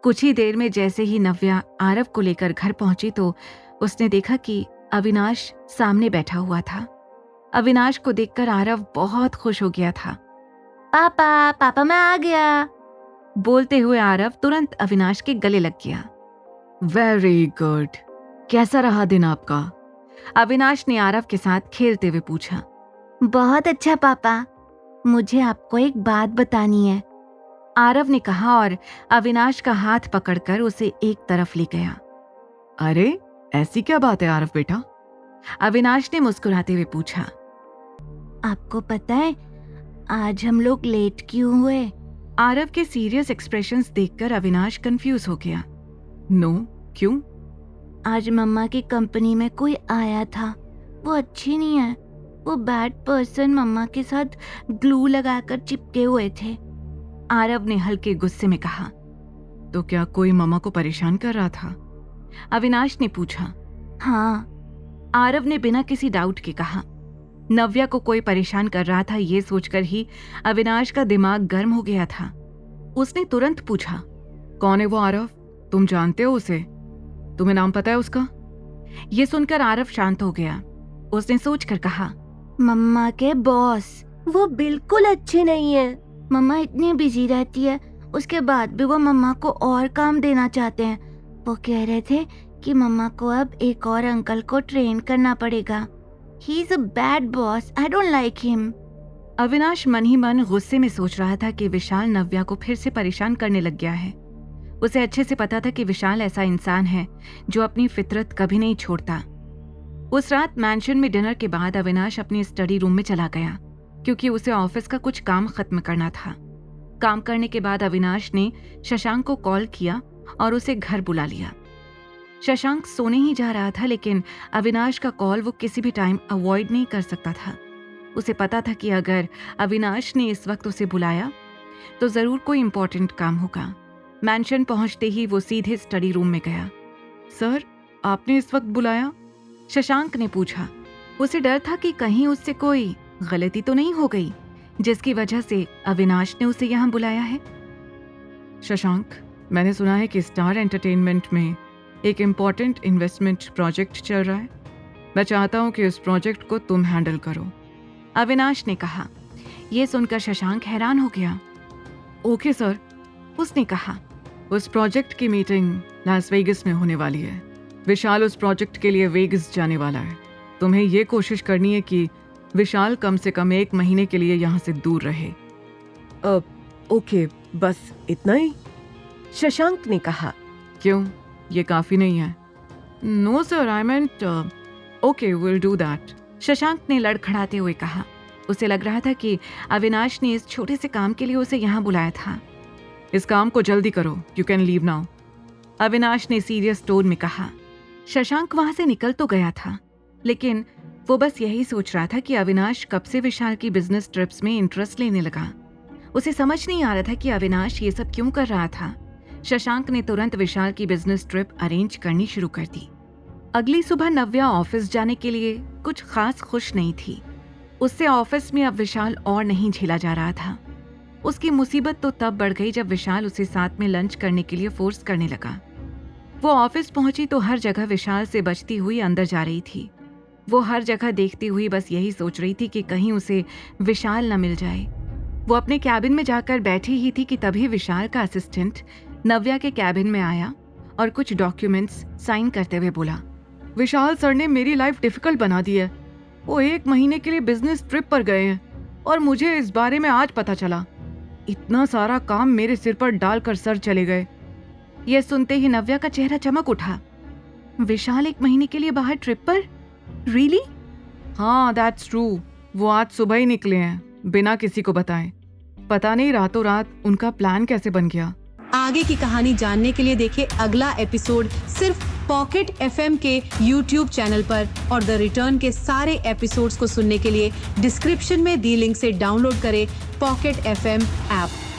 कुछ ही देर में जैसे ही नव्या आरव को लेकर घर पहुंची तो उसने देखा कि अविनाश सामने बैठा हुआ था। अविनाश को देखकर आरव बहुत खुश हो गया था। पापा पापा मैं आ गया, बोलते हुए आरव तुरंत अविनाश के गले लग गया। वेरी गुड, कैसा रहा दिन आपका? अविनाश ने आरव के साथ खेलते हुए पूछा। बहुत अच्छा पापा, मुझे आपको एक बात बतानी है, आरव ने कहा और अविनाश का हाथ पकड़कर उसे एक तरफ ले गया। अरे ऐसी क्या बात है आरव बेटा? अविनाश ने मुस्कुराते हुए पूछा। आपको पता है आज हम लोग लेट क्यों हुए? आरव के सीरियस एक्सप्रेशंस देखकर अविनाश कंफ्यूज हो गया। नो, क्यों? आज मम्मा की कंपनी में कोई आया था, वो अच्छी नहीं है, वो बैड पर्सन मम्मा के साथ ग्लू लगाकर चिपके हुए थे, आरव ने हल्के गुस्से में कहा। तो क्या कोई मम्मा को परेशान कर रहा था? अविनाश ने पूछा। हाँ, आरव ने बिना किसी डाउट के कहा। नव्या को कोई परेशान कर रहा था ये सोचकर ही अविनाश का दिमाग गर्म हो गया था। उसने तुरंत पूछा, कौन है वो आरव? तुम जानते हो उसे? तुम्हें नाम पता है उसका? ये सुनकर आरव शांत हो गया। उसने सोचकर कहा, मम्मा के बॉस, वो बिल्कुल अच्छे नहीं है। मम्मा इतनी बिजी रहती है, उसके बाद भी वो मम्मा को और काम देना चाहते हैं। वो कह रहे थे कि मम्मा को अब एक और अंकल को ट्रेन करना पड़ेगा। He is a bad boss, I don't like him. Avinash मन ही मन गुस्से में सोच रहा था कि विशाल नव्या को फिर से परेशान करने लग गया है। उसे अच्छे से पता था कि विशाल ऐसा इंसान है जो अपनी फितरत कभी नहीं छोड़ता। उस रात मैंशन में डिनर के बाद अविनाश अपने स्टडी रूम में चला गया क्योंकि उसे ऑफिस का कुछ काम खत्म करना था। काम करने के बाद अविनाश ने शशांक को कॉल किया और उसे घर बुला लिया। शशांक सोने ही जा रहा था लेकिन अविनाश का कॉल वो किसी भी टाइम अवॉइड नहीं कर सकता था। उसे पता था कि अगर अविनाश ने इस वक्त उसे बुलाया तो जरूर कोई इंपॉर्टेंट काम होगा। मैंशन पहुंचते ही वो सीधे स्टडी रूम में गया। सर, आपने इस वक्त बुलाया? शशांक ने पूछा। उसे डर था कि कहीं उससे कोई गलती तो नहीं हो गई जिसकी वजह से अविनाश ने उसे यहाँ बुलाया है। शशांक, मैंने सुना है कि स्टार एंटरटेनमेंट में एक इम्पॉर्टेंट इन्वेस्टमेंट प्रोजेक्ट चल रहा है। मैं चाहता हूँ कि उस प्रोजेक्ट को तुम हैंडल करो, अविनाश ने कहा। यह सुनकर शशांक हैरान हो गया। ओके सर, उसने कहा। उस प्रोजेक्ट की मीटिंग लास वेगस में होने वाली है। विशाल उस प्रोजेक्ट के लिए वेगस जाने वाला है। तुम्हें यह कोशिश करनी है कि विशाल कम से कम 1 महीने के लिए यहाँ से दूर रहे। ओके, बस इतना ही? शशांक ने कहा। क्यों, ये काफी नहीं है? No sir, I meant okay, will do that, Shashank ने लड़खड़ाते हुए कहा। उसे लग रहा था कि अविनाश ने इस छोटे से काम के लिए उसे यहाँ बुलाया था। इस काम को जल्दी करो, you can leave now, Avinash ने सीरियस टोन में कहा। शशांक वहां से निकल तो गया था लेकिन वो बस यही सोच रहा था कि अविनाश कब से विशाल की बिजनेस ट्रिप्स में इंटरेस्ट लेने लगा। उसे समझ नहीं आ रहा था कि अविनाश ये सब क्यों कर रहा था। शशांक ने तुरंत विशाल की बिजनेस ट्रिप अरेंज करनी शुरू कर दी। अगली सुबह नव्या ऑफिस जाने के लिए कुछ खास खुश नहीं थी। उससे ऑफिस में अब विशाल और नहीं झेला जा रहा था। उसकी मुसीबत तो तब बढ़ गई जब विशाल उसे साथ में लंच करने के लिए फोर्स करने लगा। वो ऑफिस पहुंची तो हर जगह विशाल से बचती हुई अंदर जा रही थी। वो हर जगह देखती हुई बस यही सोच रही थी कि कहीं उसे विशाल न मिल जाए। वो अपने कैबिन में जाकर बैठी ही थी कि तभी विशाल का असिस्टेंट नव्या के कैबिन में आया और कुछ डॉक्यूमेंट्स साइन करते हुए बोला, विशाल सर ने मेरी लाइफ डिफिकल्ट बना दी है। वो 1 महीने के लिए बिजनेस ट्रिप पर गए हैं और मुझे इस बारे में आज पता चला। इतना सारा काम मेरे सिर पर डालकर सर चले गए। यह सुनते ही नव्या का चेहरा चमक उठा। विशाल 1 महीने के लिए बाहर ट्रिप पर? रियली? हाँ, दैट्स ट्रू। वो आज सुबह ही निकले हैं बिना किसी को बताए। पता नहीं रातों रात उनका प्लान कैसे बन गया। आगे की कहानी जानने के लिए देखें अगला एपिसोड सिर्फ पॉकेट FM के YouTube चैनल पर और द रिटर्न के सारे एपिसोड्स को सुनने के लिए डिस्क्रिप्शन में दी लिंक से डाउनलोड करें पॉकेट FM ऐप।